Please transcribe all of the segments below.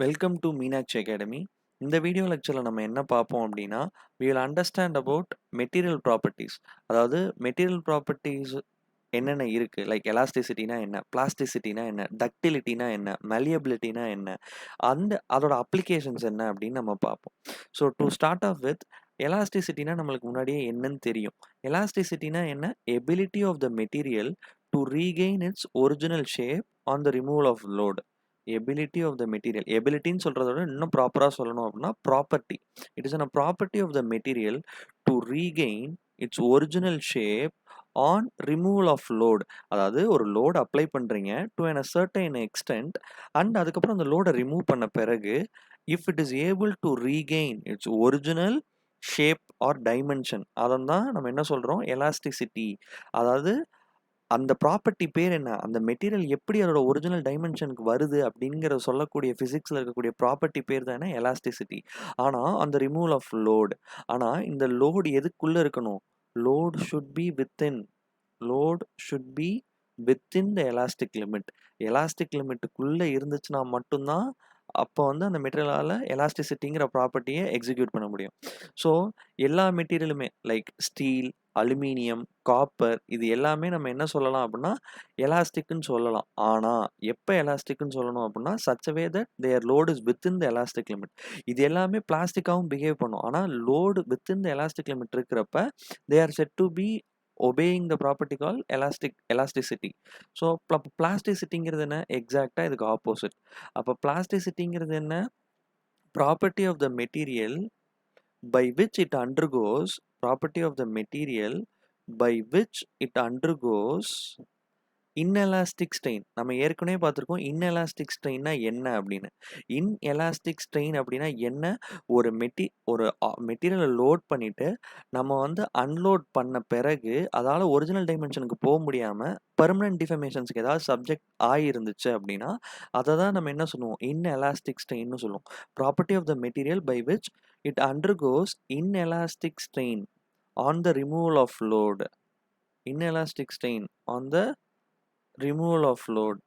Welcome to Meenakshi academy. இந்த video லெக்சரில் நம்ம என்ன பார்ப்போம் அப்படின்னா, we will understand about material properties. அதாவது மெட்டீரியல் ப்ராப்பர்ட்டிஸ் என்னென்ன இருக்குது, லைக் எலாஸ்டிசிட்டினா என்ன, பிளாஸ்டிசிட்டினா என்ன, டக்டிலிட்டினா என்ன, மலியபிலிட்டினா என்ன, அதோட அப்ளிகேஷன்ஸ் என்ன அப்படின்னு நம்ம பார்ப்போம். So to start off with, எலாஸ்டிசிட்டினா நம்மளுக்கு முன்னாடியே என்னன்னு தெரியும். எலாஸ்டிசிட்டினா என்ன? Ability of the material to regain its original shape on the removal of load. Ability of the material, எபிலிட்டின்னு சொல்கிறத விட இன்னும் ப்ராப்பராக சொல்லணும் அப்படின்னா property. It is a property of the material to regain its original shape on removal of load. அதாவது ஒரு load apply பண்ணுறீங்க to a certain extent, and அதுக்கப்புறம் அந்த லோடை ரிமூவ் பண்ண பிறகு if it is able to regain its original shape or dimension, அதை தான் நம்ம என்ன சொல்கிறோம், எலாஸ்டிசிட்டி. அதாவது அந்த ப்ராப்பர்ட்டி பேர் என்ன, அந்த மெட்டீரியல் எப்படி அதோட ஒரிஜினல் டைமென்ஷனுக்கு வருது அப்படிங்கிற சொல்லக்கூடிய ஃபிசிக்ஸில் இருக்கக்கூடிய ப்ராப்பர்ட்டி பேர் தானே எலாஸ்டிசிட்டி. ஆனால் அந்த ரிமூவல் ஆஃப் லோடு, ஆனால் இந்த லோடு எதுக்குள்ளே இருக்கணும், load should be within, load should be within the elastic limit. Elastic லிமிட்டுக்குள்ளே இருந்துச்சுன்னா மட்டும்தான் அப்போ வந்து அந்த மெட்டீரியலால் எலாஸ்டிசிட்டிங்கிற ப்ராப்பர்ட்டியை எக்ஸிக்யூட் பண்ண முடியும். ஸோ எல்லா மெட்டீரியலுமே லைக் ஸ்டீல், அலுமினியம், காப்பர், இது எல்லாமே நம்ம என்ன சொல்லலாம் அப்படின்னா எலாஸ்டிக்னு சொல்லலாம். ஆனால் எப்போ எலாஸ்டிக்னு சொல்லணும் அப்படின்னா such a way that there load is within the elastic limit. இது எல்லாமே பிளாஸ்டிக்காகவும் பிஹேவ் பண்ணும். ஆனால் load within the elastic limit இருக்கிறப்ப they are said to be obeying the property called elasticity. So பிளாஸ்டிசிட்டிங்கிறது என்ன, எக்ஸாக்டாக இதுக்கு ஆப்போசிட். அப்போ பிளாஸ்டிசிட்டிங்கிறது என்ன, property of the material by which it undergoes, property of the material by which it undergoes inelastic strain. நம்ம ஏற்கனவே பார்த்துருக்கோம் இன்எலாஸ்டிக் ஸ்ட்ரெயின்னா என்ன அப்படின்னு. இன்எலாஸ்டிக் ஸ்ட்ரெயின் அப்படின்னா என்ன, ஒரு மெட்டீரியலை லோட் பண்ணிவிட்டு நம்ம வந்து அன்லோட் பண்ண பிறகு அதால் ஒரிஜினல் டைமென்ஷனுக்கு போக முடியாமல் பெர்மனன்ட் டிஃபர்மேஷன்ஸ்க்கு ஏதாவது சப்ஜெக்ட் ஆகிருந்துச்சு அப்படின்னா அதை தான் நம்ம என்ன சொல்லுவோம், இன்எலாஸ்டிக் ஸ்ட்ரெயின்னு சொல்லுவோம். Property of the material by which it undergoes inelastic strain on the removal of load. Inelastic strain on the removal of load,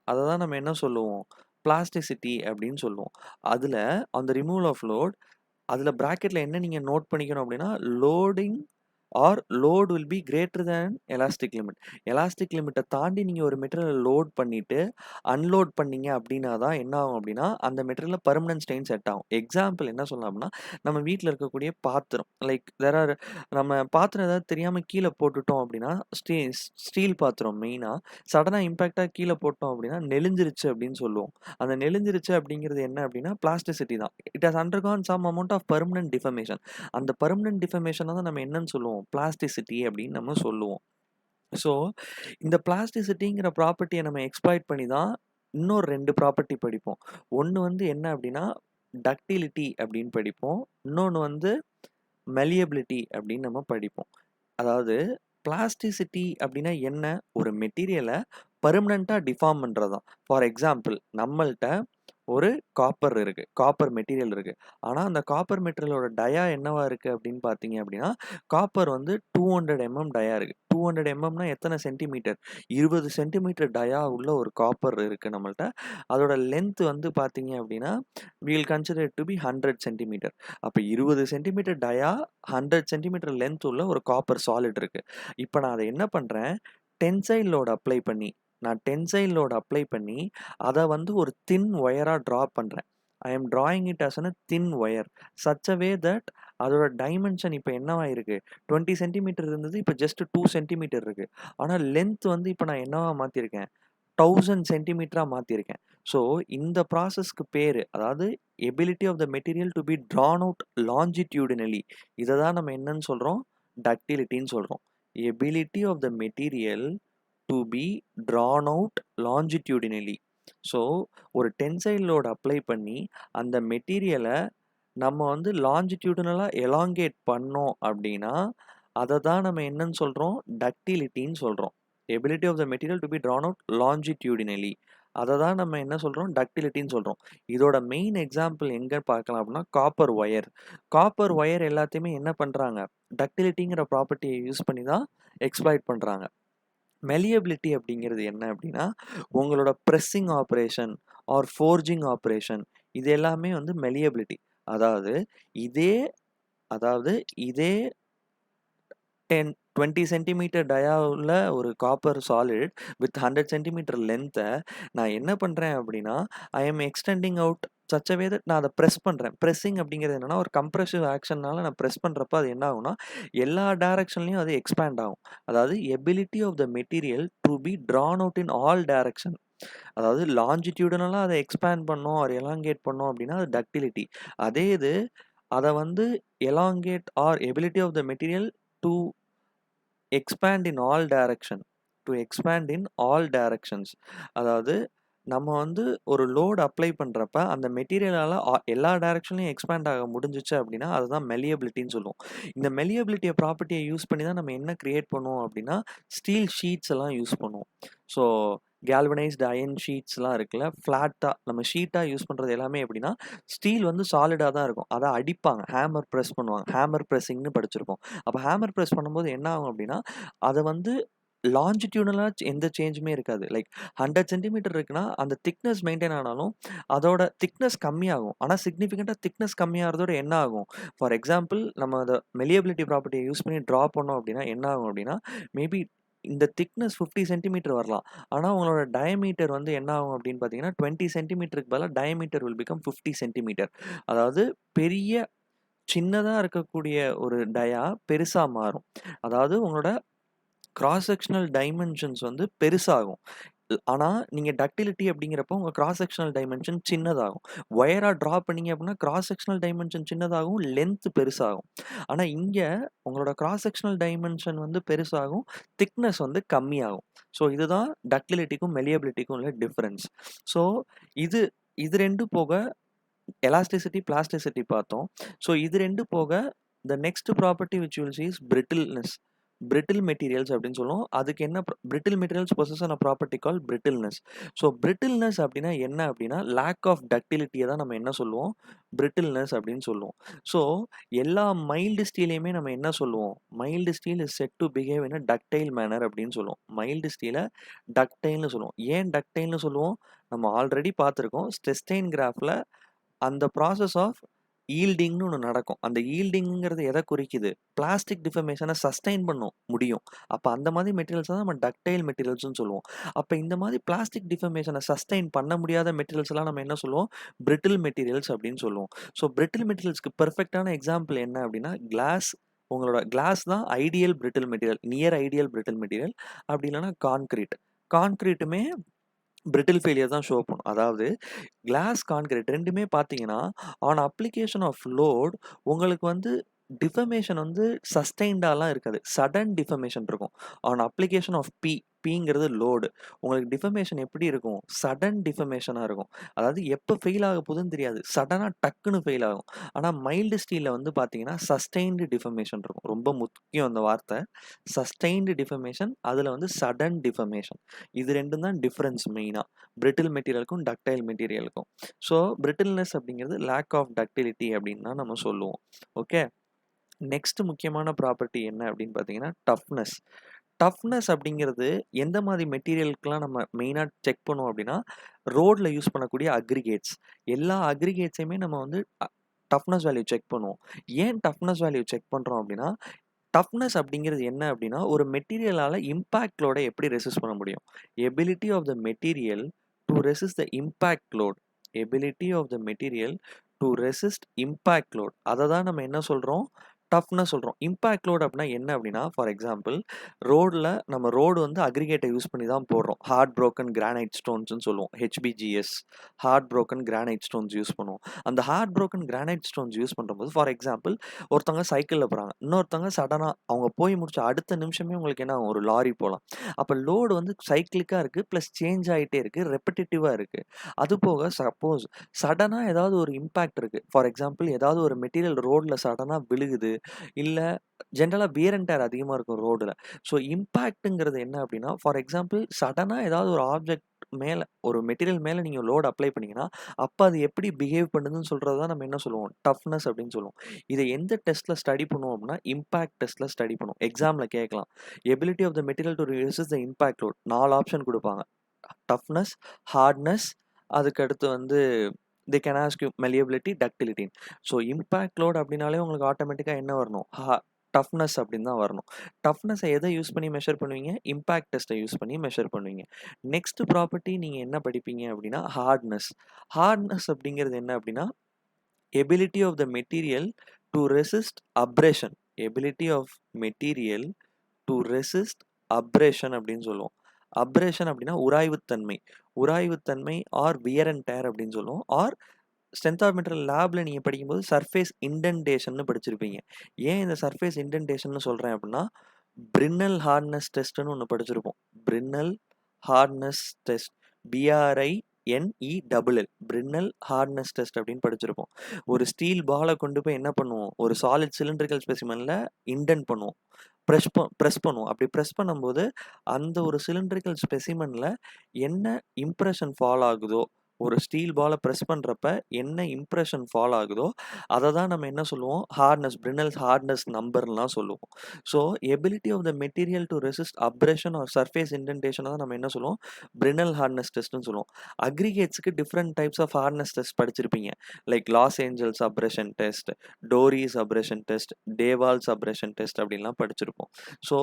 அதை தான் நம்ம என்ன சொல்லுவோம், பிளாஸ்டிசிட்டி அப்படின்னு சொல்லுவோம். அதில் அந்த ரிமூவல் ஆஃப் லோட், அதில் ப்ராக்கெட்டில் என்ன நீங்கள் நோட் பண்ணிக்கணும் அப்படின்னா, loading or load will be greater than elastic limit. Elastic லிமிட்டை தாண்டி நீங்கள் ஒரு மெட்டீரியலை லோட் பண்ணிவிட்டு அன்லோட் பண்ணீங்க அப்படின்னா தான் என்ன ஆகும் அப்படின்னா அந்த மெட்டீரியலில் பர்மனன்ட் ஸ்ட்ரெயின் செட் ஆகும். எக்ஸாம்பிள் என்ன சொல்லலாம் அப்படின்னா, நம்ம வீட்டில் இருக்கக்கூடிய பாத்திரம், லைக் நம்ம பாத்திரம் ஏதாவது தெரியாமல் கீழே போட்டுட்டோம் அப்படின்னா, ஸ்டீல் பாத்திரம் மெயினாக சடனாக இம்பேக்டாக கீழே போட்டோம் அப்படின்னா நெளிஞ்சிருச்சு அப்படின்னு சொல்லுவோம். அந்த நெளிஞ்சிருச்சு அப்படிங்கிறது என்ன அப்படின்னா பிளாஸ்டிசிட்டி தான். It has undergone some amount of permanent deformation. அந்த பர்மனன்ட் டிஃபர்மேஷனை தான் நம்ம என்னன்னு சொல்லுவோம், பிளாஸ்டிசிட்டி அப்படின்னு நம்ம சொல்லுவோம். ஸோ இந்த பிளாஸ்டிசிட்டிங்கிற ப்ராப்பர்ட்டியை நம்ம எக்ஸ்ப்ளாய்ட் பண்ணி தான் இன்னொரு 2 ப்ராப்பர்ட்டி படிப்போம். ஒன்று வந்து என்ன அப்படின்னா டக்டிலிட்டி அப்படின்னு படிப்போம், இன்னொன்று வந்து மெலியபிலிட்டி அப்படின்னு நம்ம படிப்போம். அதாவது பிளாஸ்டிசிட்டி அப்படின்னா என்ன, ஒரு மெட்டீரியலை பர்மனண்ட்டாக டிஃபார்ம் பண்ணுறது தான். ஃபார் எக்ஸாம்பிள் நம்மள்கிட்ட ஒரு காப்பர் இருக்குது, காப்பர் மெட்டீரியல் இருக்குது. ஆனால் அந்த காப்பர் மெட்டீரியலோட டயா என்னவா இருக்குது அப்படின்னு பார்த்தீங்க அப்படின்னா, காப்பர் வந்து 200 mm டயா இருக்குது. 200 mmனா எத்தனை சென்டிமீட்டர், 20 சென்டிமீட்டர் டயா உள்ள ஒரு காப்பர் இருக்குது நம்மள்ட்ட. அதோட லென்த் வந்து பார்த்தீங்க அப்படின்னா we'll consider to be 100 centimetre. அப்போ 20 சென்டிமீட்டர் டயா 100 சென்டிமீட்டர் லென்த் உள்ள ஒரு காப்பர் சாலிட் இருக்குது. இப்போ நான் அதை என்ன பண்ணுறேன், டென்சைல் லோட் அப்ளை பண்ணி அதை வந்து ஒரு தின் ஒயராக ட்ரா பண்ணுறேன். I am drawing it as a thin wire such a way that அதோட டைமென்ஷன் இப்போ என்னவா இருக்குது, 20 சென்டிமீட்டர் இருந்தது இப்போ ஜஸ்ட் 2 சென்டிமீட்டர் இருக்குது. ஆனால் லென்த் வந்து இப்போ நான் என்னவா மாற்றிருக்கேன், 1000 சென்டிமீட்டராக மாற்றிருக்கேன். ஸோ இந்த ப்ராசஸ்க்கு பேர், அதாவது ability of the material to be drawn out longitudinally, இதை தான் நம்ம என்னன்னு சொல்கிறோம், டக்டிலிட்டின்னு சொல்கிறோம். Ability of the material to be drawn out longitudinally. So ஒரு டென்சைல் லோட் அப்ளை பண்ணி அந்த மெட்டீரியலை நம்ம வந்து லாஞ்சிடியூடினலாக எலாங்கேட் பண்ணோம் அப்படின்னா அதை தான் நம்ம என்னன்னு சொல்கிறோம், டக்டிலிட்டின்னு சொல்கிறோம். Ability of the material to be drawn out longitudinally, அதை தான் நம்ம என்ன சொல்கிறோம், டக்டிலிட்டின்னு சொல்கிறோம். இதோட மெயின் எக்ஸாம்பிள் எங்கே பார்க்கலாம் அப்படின்னா காப்பர் ஒயர். காப்பர் ஒயர் எல்லாத்தையுமே என்ன பண்ணுறாங்க, டக்டிலிட்டிங்கிற ப்ராப்பர்ட்டியை யூஸ் பண்ணி தான் எக்ஸ்ப்ளாய்ட் பண்ணுறாங்க. மெலியபிலிட்டி அப்படிங்கிறது என்ன அப்படின்னா, உங்களோட pressing operation or forging operation, இது எல்லாமே வந்து மெலியபிலிட்டி. அதாவது இதே அதாவது இதே 10 20 சென்டிமீட்டர் டயா உள்ள ஒரு காப்பர் சாலிட் வித் 100 சென்டிமீட்டர் லென்த்த நான் என்ன பண்றேன் அப்படின்னா, I am extending out such a way that நான் அத பிரஸ் பண்றேன். பிரஸ்ஸிங் அப்படிங்கிறது என்னன்னா, ஒரு கம்ப்ரசிவ் ஆக்ஷன்னால நான் பிரஸ் பண்றப்ப அது என்ன ஆகும்னா, எல்லா டைரக்ஷன்லயும் அது எக்ஸ்பேண்ட் ஆகும். அதாவது ability of the material to be drawn out in all direction. அதாவது லாங்கிட்யூடினலா அத எக்ஸ்பேண்ட் பண்ணோம், ஆர் எலாங்கேட் பண்ணோம் அப்படின்னா அது டக்டிலிட்டி. அதே இது அத வந்து elongate or ability of the material to expand in all direction. To expand in all directions. அதாவது நம்ம வந்து ஒரு லோட் அப்ளை பண்றப்ப, அந்த மெட்டீரியலால எல்லா டைரக்ஷன்லயும் எக்ஸ்பேண்ட் ஆக முடிஞ்சுச்சு அப்படின்னா, அதுதான் மெலியபிலிட்டின்னு சொல்லுவோம். இந்த மெலியபிலிட்டிய ப்ராப்பர்ட்டிய யூஸ் பண்ணி தான் நம்ம என்ன கிரியேட் பண்ணுவோம் அப்படின்னா, ஸ்டீல் ஷீட்ஸ் எல்லாம் யூஸ் பண்ணுவோம். ஸோ கேல்வனைஸ்டு அயர்ன் ஷீட்ஸ்லாம் இருக்குல்ல, ஃப்ளாட்டா நம்ம ஷீட்டா யூஸ் பண்றது எல்லாமே எப்படின்னா, ஸ்டீல் வந்து சாலிடா தான் இருக்கும். அத அடிப்பாங்க. ஹேமர் பிரஸ் பண்ணுவாங்க. ஹேமர் பிரஸ்ஸிங்ன்னு படிச்சிருப்போம். அப்ப ஹேமர் பிரஸ் பண்ணும்போது என்ன ஆகும் அப்படின்னா, அத வந்து லாங்கிட்யூடலா எந்த சேஞ்சுமே இருக்காது. லைக் 100 சென்டிமீட்டர் இருக்குன்னா, அந்த திக்னஸ் மெயின்டெயின் ஆனாலும், அதோட திக்னஸ் கம்மியாகும். ஆனா சிக்னிஃபிகன்ட்டா திக்னஸ் கம்மியாறதோட என்ன ஆகும்? ஃபார் எக்ஸாம்பிள் நம்ம அத மெலியபிலிட்டி ப்ராப்பர்ட்டிய யூஸ் பண்ணி டிரா பண்ணோம் அப்படின்னா, என்ன ஆகும் அப்படின்னா, மேபி இந்த திக்னஸ் 50 சென்டிமீட்டர் வரலாம். ஆனா உங்களோட டயமீட்டர் வந்து என்ன ஆகும் அப்படின்னு பார்த்தீங்கன்னா, 20 சென்டிமீட்டருக்கு பதிலா டயமீட்டர் வில் பிகம் 50 சென்டிமீட்டர். அதாவது பெரிய சின்னதா இருக்கக்கூடிய ஒரு டயா பெருசா மாறும். அதாவது உங்களோட கிராஸ் செக்ஷனல் டைமென்ஷன்ஸ் வந்து பெருசாகும். ஆனா, நீங்க டக்டிலிட்டி அப்படிங்கிறப்போ உங்க கிராஸ் செக்ஷனல் டைமென்ஷன் சின்னதாகும். ஒயரா டிரா பண்ணீங்க அப்படின்னா, கிராஸ் செக்ஷனல் டைமென்ஷன் சின்னதாகும், லென்த் பெருசாகும். ஆனா, இங்க உங்களோட கிராஸ் செக்ஷனல் டைமென்ஷன் வந்து பெருசாகும், திக்னஸ் வந்து கம்மியாகும். ஸோ, இதுதான் டக்டிலிட்டிக்கும், மெலியபிலிட்டிக்கும் உள்ள டிஃபரன்ஸ். ஸோ, இது இது 2 போக எலாஸ்டிசிட்டி, பிளாஸ்டிசிட்டி பார்த்தோம். ஸோ, இது 2 போக the next property which you will see is brittleness. Brittle materials அப்படின்னு சொல்லுவோம். அதுக்கு என்ன பிரிட்டில் மெட்டீரியல்ஸ் பொசஸ் அ property called brittleness. So brittleness அப்படின்னா என்ன அப்படின்னா, லேக் ஆஃப் டக்டிலிட்டிய தான் நம்ம என்ன சொல்லுவோம்? பிரிட்டில்னஸ் அப்படின்னு சொல்லுவோம். ஸோ எல்லா மைல்டு ஸ்டீலையுமே நம்ம என்ன சொல்லுவோம்? Mild steel is said to behave in a ductile manner அப்படின்னு சொல்லுவோம். மைல்டு ஸ்டீல டக்டைல்னு சொல்லுவோம். ஏன் டக்டைல்னு சொல்லுவோம்? நம்ம ஆல்ரெடி பார்த்துருக்கோம். ஸ்டெஸ்டைன் கிராஃப்ல அந்த ப்ராசஸ் ஆஃப் ஈல்டிங்ன்னு ஒண்ணு நடக்கும். அந்த ஈல்டிங்ங்கிறது எத குறிக்குது? பிளாஸ்டிக் டிஃபர்மேஷன சஸ்டெயின் பண்ணும் முடியும். அப்ப அந்த மாதிரி மெட்டீரியல்ஸ் தான் நம்ம டக்டைல் மெட்டீரியல்ஸ்ன்னு சொல்லுவோம். அப்ப இந்த மாதிரி பிளாஸ்டிக் டிஃபர்மேஷன சஸ்டெயின் பண்ண முடியாத மெட்டீரியல்ஸ்லாம் நம்ம என்ன சொல்லுவோம்? பிரிட்டில் மெட்டீரியல்ஸ் அப்படின்னு சொல்லுவோம். ஸோ பிரிட்டில் மெட்டீரியல்ஸ்க்கு பெர்ஃபெக்ட்டான எக்ஸாம்பிள் என்ன அப்படின்னா, கிளாஸ். உங்களோட கிளாஸ் தான் ideal brittle material. Near ideal brittle material. அப்படி இல்லன்னா கான்கிரீட். கான்கிரீட்டுமே பிரிட்டில் ஃபெயிலியர் தான் ஷோ பண்ணும். அதாவது கிளாஸ், கான்கிரீட் 2மே பார்த்தீங்கன்னா, ஆன் அப்ளிகேஷன் ஆஃப் லோட் உங்களுக்கு வந்து டிஃபர்மேஷன் வந்து சஸ்டெயின்டாலாம் இருக்காது. சடன் டிஃபர்மேஷன் இருக்கும். ஆன் அப்ளிகேஷன் ஆஃப் பிங்கிறது லோடு. உங்களுக்கு டிஃபர்மேஷன் எப்படி இருக்கும்? சடன் டிஃபர்மேஷனா இருக்கும். அதாவது எப்ப ஃபெயில் ஆக போகுதுன்னு தெரியாது. சடனா டக்குன்னு ஃபெயில் ஆகும். ஆனா மைல்டு ஸ்டீல்ல வந்து பார்த்தீங்கன்னா, சஸ்டெயின்டு டிஃபர்மேஷன் இருக்கும். ரொம்ப முக்கியம் அந்த வார்த்தை. சஸ்டெயின்டு டிஃபர்மேஷன், அதுல வந்து சடன் டிஃபர்மேஷன். இது 2ம் தான் டிஃபரன்ஸ் மெயினா. பிரிட்டில் மெட்டீரியலுக்கும், டக்டைல் மெட்டீரியலுக்கும். ஸோ பிரிட்டில்னஸ் அப்படிங்கிறது லேக் ஆஃப் டக்டிலிட்டி அப்படின்னு தான் நம்ம சொல்லுவோம். ஓகே. நெக்ஸ்ட் முக்கியமான ப்ராப்பர்ட்டி என்ன அப்படின்னு பார்த்தீங்கன்னா, டஃப்னஸ். டஃப்னஸ் அப்படிங்கிறது எந்த மாதிரி மெட்டீரியலுக்குலாம் நம்ம மெயினா செக் பண்ணுவோம் அப்படின்னா, ரோட்ல யூஸ் பண்ணக்கூடிய அக்ரிகேட்ஸ். எல்லா அக்ரிகேட்ஸையுமே நம்ம வந்து டஃப்னஸ் வேல்யூ செக் பண்ணுவோம். ஏன் டஃப்னஸ் வேல்யூ செக் பண்றோம் அப்படின்னா, டஃப்னஸ் அப்படிங்கிறது என்ன அப்படின்னா, ஒரு மெட்டீரியலால இம்பாக்ட் லோட எப்படி ரெசிஸ்ட் பண்ண முடியும்? Ability of the material to resist the impact load. Ability of the material to resist impact load. அத தான் நம்ம என்ன சொல்றோம்? டஃப்னஸ் சொல்றோம். இம்பாக்ட் லோட் அப்படின்னா என்ன அப்படின்னா, ஃபார் எக்ஸாம்பிள் நம்ம ரோடு வந்து அக்ரிகேட்ட யூஸ் பண்ணி தான் போடுறோம். ஹார்ட் புரோக்கன் கிரானைட் ஸ்டோன்ஸ்ன்னு சொல்லுவோம். HBGS. Hard broken granite stones use பண்ணுவோம். அந்த hard broken granite stones use பண்ணும்போது, ஃபார் எக்ஸாம்பிள் ஒருத்தவங்க சைக்கிள்ல போறாங்க. இன்னொருத்தவங்க சடனா அவங்க போய் முடிச்ச அடுத்த நிமிஷமே உங்களுக்கு என்ன ஆகும்? ஒரு லாரி போலாம். அப்ப லோடு வந்து சைக்கிளிக்கா இருக்கு. பிளஸ் சேஞ்ச் ஆயிட்டே இருக்கு. ரெப்பிட்டிட்டிவா இருக்கு. அது போக சப்போஸ் சடனா ஏதாவது ஒரு இம்பாக்ட் இருக்கு. ஃபார் எக்ஸாம்பிள் ஏதாவது ஒரு மெட்டீரியல் ரோட்ல சடனா விழுகுது. இல்ல ஜெனரலா வியர் அண்ட் டேர் அதிகமா இருக்கும் ரோடுல. ஸோ இம்பாக்ட்ங்கிறது என்ன அப்படின்னா, ஃபார் எக்ஸாம்பிள் சடனா ஏதாவது ஒரு ஆப்ஜெக்ட் மேல ஒரு மெட்டீரியல் மேல நீங்க லோட் அப்ளை பண்ணீங்கன்னா, அப்ப அது எப்படி பிஹேவ் பண்ணுதுன்னு சொல்றது தான் நம்ம என்ன சொல்லுவோம்? டஃப்னஸ் அப்படின்னு சொல்லுவோம். இத எந்த டெஸ்ட்ல ஸ்டடி பண்ணுவோம் அப்படின்னா, இம்பாக்ட் டெஸ்ட்ல ஸ்டடி பண்ணுவோம். எக்ஸாம்ல கேட்கலாம். Ability of the material to resist the impact load. 4 option குடுப்பாங்க. டஃப்னஸ், ஹார்ட்னஸ், அதுக்கு அடுத்து வந்து they can ask you malleability, ductility. So impact load அப்படின்னாலே உங்களுக்கு ஆட்டோமேட்டிக்காக என்ன வரணும்? டஃப்னஸ் அப்படின்னு தான் வரணும். டஃப்னஸை எதை யூஸ் பண்ணி மெஷர் பண்ணுவீங்க? இம்பேக்ட் டெஸ்ட்டை யூஸ் பண்ணி மெஷர் பண்ணுவீங்க. நெக்ஸ்ட் ப்ராப்பர்ட்டி நீங்கள் என்ன படிப்பீங்க அப்படின்னா ஹார்ட்னஸ். ஹார்ட்னஸ் அப்படிங்கிறது என்ன அப்படின்னா ability of the material to resist abrasion. Ability of material to resist abrasion அப்படின்னு சொல்லுவோம். அப்ரேஷன் அப்படின்னா உராய்வுத்தன்மை. உராய்வுத்தன்மை ஆர் வியர் அண்ட் டேர் அப்படின்னு சொல்லுவோம். ஆர் ஸ்ட்ரென்த் ஆஃப் மெட்டீரியல் லேப்ல நீங்க படிக்கும்போது சர்ஃபேஸ் இண்டென்டேஷன்னு படிச்சிருப்பீங்க. ஏன் இந்த சர்ஃபேஸ் இண்டென்டேஷன்னு சொல்றேன் அப்படின்னா, பிரின்னல் ஹார்ட்னஸ் டெஸ்ட்ன்னு ஒண்ணு படிச்சிருப்போம். Brinell hardness test. BRINELL Brinell hardness test அப்படின்னு படிச்சிருப்போம். ஒரு ஸ்டீல் பால கொண்டு போய் என்ன பண்ணுவோம்? ஒரு சாலிட் சிலிண்ட்ரிக்கல் ஸ்பெசிமென்ல இண்டென்ட் பண்ணுவோம். பிரஸ் பண்ணுவோம். அப்படி பிரஸ் பண்ணும்போது அந்த ஒரு சிலிண்ட்ரிக்கல் ஸ்பெசிமென்ல என்ன இம்ப்ரஷன் ஃபால் ஆகுதோ, ஒரு ஸ்டீல் பால பிரஸ் பண்றப்ப என்ன இம்ப்ரஷன் ஃபால் ஆகுதோ, அத தான் நம்ம என்ன சொல்லுவோம்? ஹார்ட்னஸ், பிரின்னல்ஸ் ஹார்ட்னஸ் நம்பர்லாம் சொல்லுவோம். So ability of the material to resist abrasion or surface indentation தான் நம்ம என்ன சொல்லுவோம்? பிரின்னல் ஹார்ட்னஸ் டெஸ்ட்ன்னு சொல்லுவோம். அக்ரிகேட்ஸ்க்கு different types of hardness test படிச்சிருப்பீங்க. Like Los Angeles abrasion test, Dorry's abrasion test, Deval's abrasion test அப்படின்லாம் படிச்சிருப்போம். ஸோ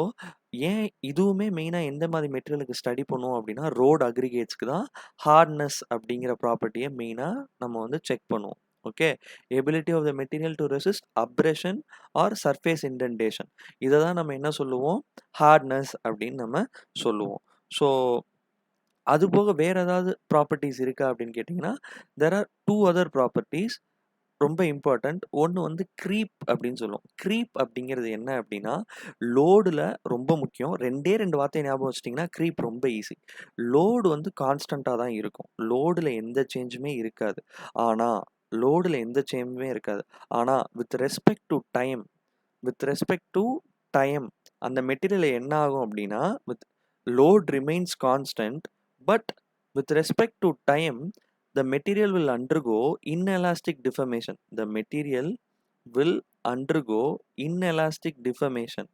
ஏன் இதுவுமே மெயினா எந்த மாதிரி மெட்டீரியலுக்கு ஸ்டடி பண்ணுவோம் அப்படின்னா, ரோட் அக்ரிகேட்ஸ்க்கு தான் ஹார்ட்னஸ் அப்படிங்கிற ப்ராப்பர்ட்டிய மெயினா நம்ம வந்து செக் பண்ணுவோம். Okay. Ability of the material to resist abrasion or surface indentation. இத தான் நம்ம என்ன சொல்லுவோம்? ஹார்ட்னஸ் அப்படின்னு நம்ம சொல்லுவோம். ஸோ அது போக வேற ஏதாவது ப்ராப்பர்ட்டீஸ் இருக்கா அப்படின்னு கேட்டீங்கன்னா, தேர் ஆர் 2 அதர் ப்ராப்பர்ட்டீஸ் ரொம்ப இம்பார்ட்டன்ட். ஒண்ணு வந்து க்ரீப் அப்படின்னு சொல்லுவோம். க்ரீப் அப்படிங்கிறது என்ன அப்படின்னா, லோடுல ரொம்ப முக்கியம். 2 வார்த்தைய ஞாபகம் வச்சுட்டீங்கன்னா, க்ரீப் ரொம்ப ஈஸி. லோடு வந்து கான்ஸ்டன்ட்டா தான் இருக்கும். லோடுல எந்த சேஞ்சுமே இருக்காது. ஆனா, லோடுல எந்த சேஞ்சுமே இருக்காது. ஆனா, வித் ரெஸ்பெக்ட் டூ டைம் அந்த மெட்டீரியல் என்ன ஆகும் அப்படின்னா, load remains constant. But with respect to time the material will undergo inelastic deformation. The material will undergo inelastic deformation.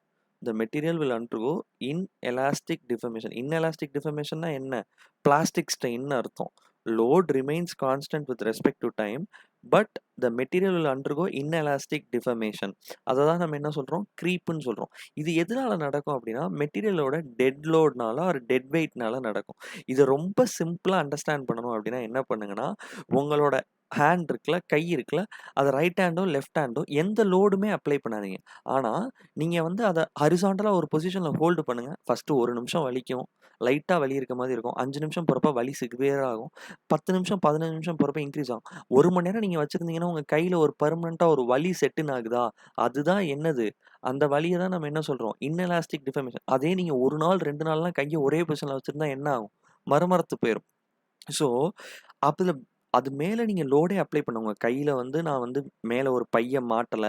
The material will undergo inelastic deformation. Inelastic deformation னா என்ன? Plastic strain அர்த்தம். Load remains constant with respect to time, but the material will undergo inelastic deformation. அதை தான் நம்ம என்ன சொல்றோம்? க்ரீப்னு சொல்றோம். இது எதனால நடக்கும் அப்படின்னா, மெட்டீரியலோட டெட் லோட்னால ஒரு டெட் வெயிட்னால நடக்கும். இதை ரொம்ப சிம்பிளா அண்டர்ஸ்டாண்ட் பண்ணணும் அப்படின்னா என்ன பண்ணுங்கன்னா, உங்களோட ஹேண்ட் இருக்குல்ல, கை இருக்குல்ல, அதை ரைட் ஹேண்டோ லெஃப்ட் ஹேண்டோ எந்த லோடுமே அப்ளை பண்ணாதீங்க. ஆனா நீங்க வந்து அதை ஹரிசாண்டலா ஒரு பொசிஷன்ல ஹோல்டு பண்ணுங்க. ஃபர்ஸ்ட் 1 நிமிஷம் வலிக்கும். லைட்டா வலி இருக்க மாதிரி இருக்கும். 5 நிமிஷம் போறப்ப வலி சிவியரா ஆகும். 10 நிமிஷம் 15 நிமிஷம் போறப்ப இன்க்ரீஸ் ஆகும். 1 மணி நேரம் நீங்க வச்சிருந்தீங்கன்னா உங்க கையில ஒரு பெர்மனன்ட்டா ஒரு வலி செட்டின் ஆகுதா? அதுதான் என்னது? அந்த வலிய தான் நம்ம என்ன சொல்றோம்? Inelastic deformation. அதே நீங்க 1 நாள் 2 நாள்லாம் கைய ஒரே பொசிஷன்ல வச்சிருந்தா என்ன ஆகும்? மரமரத்து போயிரும். ஸோ, அதுல அது மேல நீங்க லோடே அப்ளை பண்ணுங்க. உங்க கையில வந்து நான் வந்து மேல ஒரு பைய மாட்டல.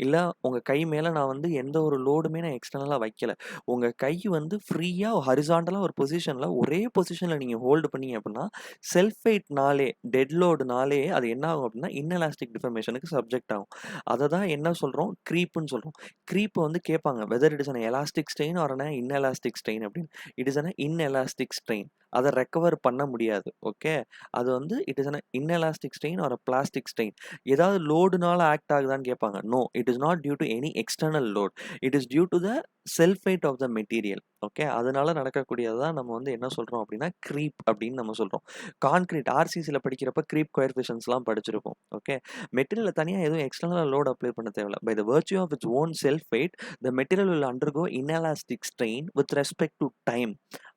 இல்ல உங்க கை மேல நான் வந்து எந்த ஒரு லோடுமே நான் எக்ஸ்டர்னலா வைக்கல. உங்க கை வந்து ஃப்ரீயா ஹாரிசான்டலா ஒரு பொசிஷன்ல ஒரே பொசிஷன்ல நீங்க ஹோல்டு பண்ணீங்க அப்படின்னா, செல்ஃப் வெயிட்னாலே, டெட் லோடுனாலே அது என்ன ஆகும் அப்படின்னா, இன்எலாஸ்டிக் டிஃபார்மேஷனுக்கு சப்ஜெக்ட் ஆகும். அத தான் என்ன சொல்றோம்? க்ரீப்ன்னு சொல்றோம். க்ரீப் வந்து கேட்பாங்க. Whether it is an elastic strain or an inelastic strain அப்படின்னு. It is an inelastic strain. அத ரெக்கவர் பண்ண முடியாது. ஓகே. அது வந்து it is an inelastic strain or plastic strain. ஏதாவது லோடுனால ஆக்ட் ஆகுதான்னு கேட்பாங்க. No, it is not due to any external load. It is due to the self weight of the material. Okay. அதனால நடக்கக்கூடியது தான் நம்ம வந்து என்ன சொல்றோம் அப்படின்னா, க்ரீப் அப்படின்னு நம்ம சொல்றோம். கான்கிரீட் ஆர்சிசில படிக்கிறப்ப க்ரீப் கோஎஃபிஷியன்ட்ஸ்லாம் படிச்சிருப்போம். ஓகே. மெட்டீரியல்ல தனியா எதுவும் எக்ஸ்டர்னலா லோட் அப்ளை பண்ண தேவையில்ல. By the virtue of its own self weight, the material will undergo inelastic strain with respect to time.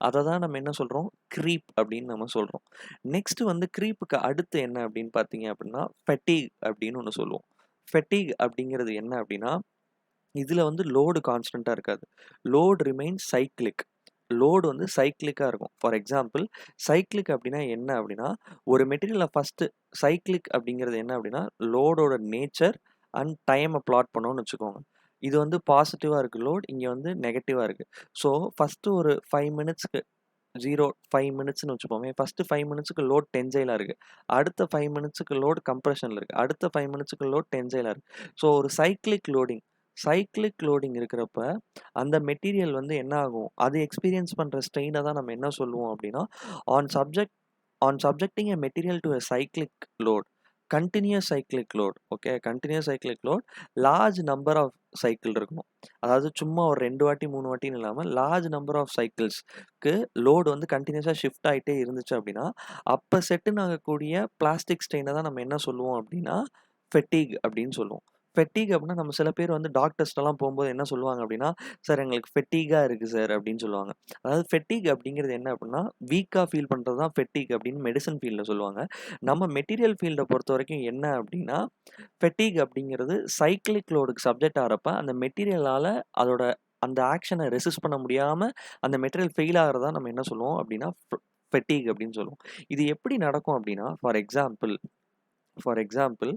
அத தான் நம்ம என்ன சொல்றோம்? க்ரீப் அப்படின்னு நம்ம சொல்றோம். நெக்ஸ்ட் வந்து க்ரீப்புக்கு அடுத்து என்ன அப்படின்னு பார்த்தீங்க அப்படின்னா, ஃபெட்டிக் அப்படின்னு ஒண்ணு சொல்லுவோம். ஃபெட்டிக் அப்படிங்கிறது என்ன அப்படின்னா, இதுல வந்து லோடு கான்ஸ்டன்ட்டா இருக்காது. Load remains cyclic. லோடு வந்து சைக்ளிக்கா இருக்கும். ஃபார் எக்ஸாம்பிள், சைக்ளிக் அப்படின்னா என்ன அப்படின்னா, ஒரு மெட்டீரியல ஃபர்ஸ்ட் சைக்ளிக் அப்படிங்கிறது என்ன அப்படின்னா, லோடோட நேச்சர் அண்ட் டைம பிளாட் பண்ணோம்னு வச்சுக்கோங்க. இது வந்து பாசிட்டிவா இருக்கு லோட். இங்க வந்து நெகட்டிவா இருக்கு. ஸோ, ஃபர்ஸ்ட் ஒரு 5 மினிட்ஸ்க்கு 5 மினிட்ஸ்ன்னு வச்சுப்போமே. ஃபர்ஸ்ட் 5 மினிட்ஸ்க்கு லோட் டென்சைலா இருக்கு. அடுத்த 5 மினிட்ஸ்க்கு லோட் கம்ப்ரஷன்ல இருக்கு. அடுத்த 5 மினிட்ஸ்க்கு லோட் டென்சைலா இருக்கு. ஸோ ஒரு சைக்ளிக் லோடிங் இருக்கிறப்ப, அந்த மெட்டீரியல் வந்து என்ன ஆகும்? அது எக்ஸ்பீரியன்ஸ் பண்ற ஸ்ட்ரெயின தான் நம்ம என்ன சொல்லுவோம் அப்படின்னா, on subject on subjecting a material to a cyclic load, continuous cyclic load. Okay. Continuous cyclic load large number of cycle இருக்கணும். அதாவது சும்மா ஒரு 2 வாட்டி 3 வாட்டின்னு இல்லாம லார்ஜ் நம்பர் ஆஃப் சைக்கிள்ஸ்க்கு லோடு வந்து கன்டினியூஸா ஷிஃப்ட் ஆயிட்டே இருந்துச்சு அப்படின்னா, அப்ப செட்டின் ஆகக்கூடிய பிளாஸ்டிக் ஸ்ட்ரெயின தான் நம்ம என்ன சொல்லுவோம் அப்படின்னா, ஃபெட்டிக் அப்படின்னு சொல்லுவோம். ஃபெட்டிக் அப்படின்னா நம்ம சில பேர் வந்து டாக்டர்ஸ்ட்டலாம் போம்போது என்ன சொல்லுவாங்க அப்படின்னா, "சார் எங்களுக்கு ஃபெட்டிகா இருக்கு சார்" அப்படின்னு சொல்லுவாங்க. அதாவது ஃபெட்டிக் அப்படிங்கிறது என்ன அப்படின்னா, வீக்கா ஃபீல் பண்றது தான் ஃபெட்டிக் அப்படின்னு மெடிசின் ஃபீல்ட்ல சொல்லுவாங்க. நம்ம மெட்டீரியல் ஃபீல்ட பொறுத்தவரைக்கும் என்ன அப்படின்னா, ஃபெட்டிக் அப்படிங்கிறது சைக்ளிக் லோடுக்கு சப்ஜெக்ட் ஆகுறப்ப, அந்த மெட்டீரியலால அதோட அந்த ஆக்ஷன ரெசிஸ்ட் பண்ண முடியாம, அந்த மெட்டீரியல் ஃபெயில் ஆகுறத நம்ம என்ன சொல்லுவோம் அப்படின்னா, ஃபெட்டிக் அப்படின்னு சொல்லுவோம். இது எப்படி நடக்கும் அப்படின்னா, ஃபார் எக்ஸாம்பிள்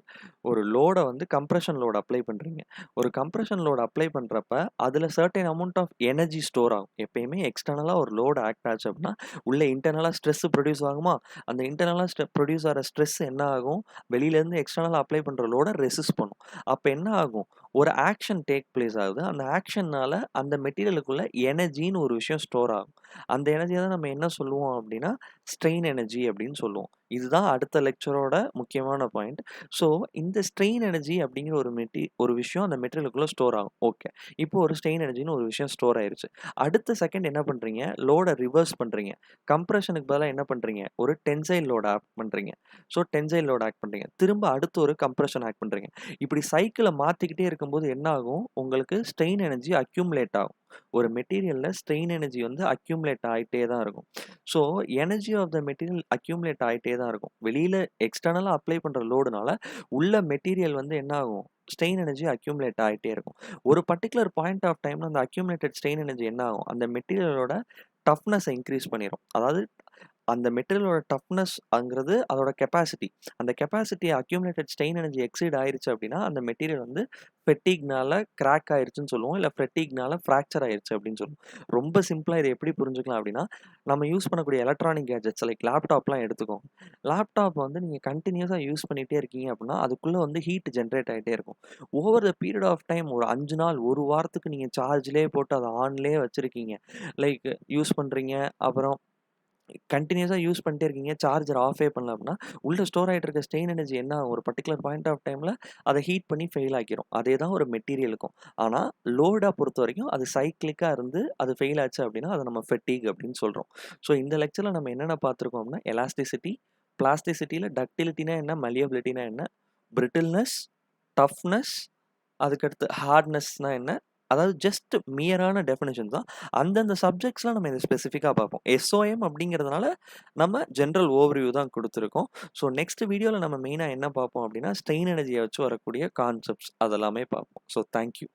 ஒரு லோட வந்து கம்ப்ரஷன் லோட் அப்ளை பண்றீங்க. ஒரு கம்ப்ரஷன் லோட் அப்ளை பண்றப்ப, அதுல certain amount of energy store ஆகும். எப்பயுமே எக்ஸ்டர்னலா ஒரு லோட் ஆக்ட் ஆச்சு அப்படின்னா, உள்ள இன்டர்னலா ஸ்ட்ரெஸ் புரொடியூஸ் ஆகுமா? அந்த இன்டர்னலா புரொடியூஸ் ஆகுற ஸ்ட்ரெஸ் என்ன ஆகும்? வெளியிலேருந்து எக்ஸ்டர்னலா அப்ளை பண்ற லோட ரெசிஸ்ட் பண்ணும். அப்ப என்ன ஆகும்? ஒரு ஆக்ஷன் டேக் பிளேஸ் ஆகுது. அந்த ஆக்ஷன்னால அந்த மெட்டீரியலுக்குள்ள எனர்ஜின்னு ஒரு விஷயம் ஸ்டோர் ஆகும். அந்த எனர்ஜிய தான் நம்ம என்ன சொல்லுவோம் அப்படின்னா, ஸ்ட்ரெயின் எனர்ஜி அப்படின்னு சொல்லுவோம். இதுதான் அடுத்த லெக்சரோட முக்கியமான பாயிண்ட். ஸோ, இந்த ஸ்ட்ரெயின் எனர்ஜி அப்படிங்கிற ஒரு விஷயம் அந்த மெட்டீரியலுக்குள்ள ஸ்டோர் ஆகும். ஓகே. இப்போ ஒரு ஸ்ட்ரெயின் எனர்ஜின்னு ஒரு விஷயம் ஸ்டோர் ஆயிருச்சு. அடுத்த செகண்ட் என்ன பண்றீங்க? லோட ரிவர்ஸ் பண்றீங்க. கம்ப்ரஷனுக்கு பதிலா என்ன பண்றீங்க? ஒரு டென்சைல் லோட் ஆக்ட் பண்றீங்க. ஸோ, டென்சைல் லோட் ஆக்ட் பண்றீங்க. திரும்ப அடுத்து ஒரு கம்ப்ரஷன் ஆக்ட் பண்றீங்க. இப்படி சைக்கிள மாத்திக்கிட்டே இருக்கும்போது என்ன ஆகும்? உங்களுக்கு ஸ்ட்ரெயின் எனர்ஜி அக்யூமுலேட் ஆகும். ஒரு மெட்டீரியல்ல ஸ்ட்ரெயின் எனர்ஜி வந்து அக்யூமுலேட் ஆயிட்டே தான் இருக்கும். So, energy of the material accumulate ஆயிட்டே தான் இருக்கும். வெளியில எக்ஸ்டர்னலா அப்ளை பண்ற லோடுனால, உள்ள மெட்டீரியல் வந்து என்ன ஆகும்? ஸ்ட்ரெயின் எனர்ஜி அக்யூமுலேட் ஆயிட்டே இருக்கும். ஒரு பர்ட்டிகுலர் பாயிண்ட் ஆஃப் டைம்ல அந்த அக்யூமுலேட்டட் ஸ்ட்ரெயின் எனர்ஜி என்ன ஆகும்? அந்த மெட்டீரியலோட டஃப்னஸ இன்கிரீஸ் பண்ணிரும். அதாவது அந்த மெட்டீரியலோட டஃப்னஸ்ங்கிறது அதோட கெப்பாசிட்டி. அந்த capacity accumulated strain energy exceed ஆயிருச்சு அப்படின்னா, அந்த மெட்டீரியல் வந்து ஃபெட்டிக்னால கிராக் ஆயிருச்சுன்னு சொல்லுவோம். இல்ல ஃபெட்டிக்னால ஃப்ராக்சர் ஆயிருச்சு அப்படின்னு சொல்லுவோம். ரொம்ப சிம்பிளா இத எப்படி புரிஞ்சுக்கலாம் அப்படின்னா, நம்ம யூஸ் பண்ணக்கூடிய எலக்ட்ரானிக் கேட்ஜெட்ஸ் லைக் லேப்டாப்லாம் எடுத்துக்கோங்க. லேப்டாப் வந்து நீங்க கன்டினியூஸா யூஸ் பண்ணிட்டே இருக்கீங்க அப்படின்னா, அதுக்குள்ள வந்து ஹீட் ஜெனரேட் ஆயிட்டே இருக்கும். Over the period of time ஒரு 5 நாள், 1 வாரத்துக்கு நீங்க சார்ஜ்லயே போட்டு அத ஆன்லயே வச்சிருக்கீங்க. லைக் யூஸ் பண்றீங்க. அப்புறம் கன்டினியூஸா யூஸ் பண்ணிட்டே இருக்கீங்க. சார்ஜர் ஆஃபே பண்ணல அப்படின்னா, உள்ள ஸ்டோர் ஆயிட்டு இருக்க ஸ்ட்ரெயின் எனர்ஜி என்ன ஆகும்? ஒரு பர்ட்டிகுலர் பாயிண்ட் ஆஃப் டைம்ல அத ஹீட் பண்ணி ஃபெயில் ஆக்கிரும். அதே தான் ஒரு மெட்டீரியலுக்கும். ஆனா, லோட பொறுத்தவரைக்கும் அது சைக்கிளிக்கா இருந்து அது ஃபெயில் ஆச்சு அப்படின்னா, அத நம்ம ஃபெட்டிக் அப்படின்னு சொல்றோம். ஸோ, இந்த லெக்சர்ல நம்ம என்னென்ன பார்த்துருக்கோம் அப்படின்னா, எலாஸ்டிசிட்டி, பிளாஸ்டிசிட்டில டக்டிலிட்டினா என்ன? மலியபிலிட்டினா என்ன? பிரிட்டில்னஸ், டஃப்னஸ், அதுக்கடுத்து ஹார்ட்னஸ்னா என்ன? அதாவது ஜஸ்ட் மியரான டெஃபினிஷன் தான். அந்தந்த சப்ஜெக்ட்ஸ்லாம் நம்ம இத ஸ்பெசிஃபிக்கா பார்ப்போம். எஸ்ஓஎம் அப்படிங்கிறதுனால நம்ம ஜெனரல் ஓவர்வியூ தான் குடுத்துருக்கோம். ஸோ நெக்ஸ்ட் வீடியோல நம்ம மெயினா என்ன பார்ப்போம் அப்படின்னா, ஸ்ட்ரெயின் எனர்ஜிய வச்சு வரக்கூடிய கான்செப்ட்ஸ் அதெல்லாமே பார்ப்போம். So thank you.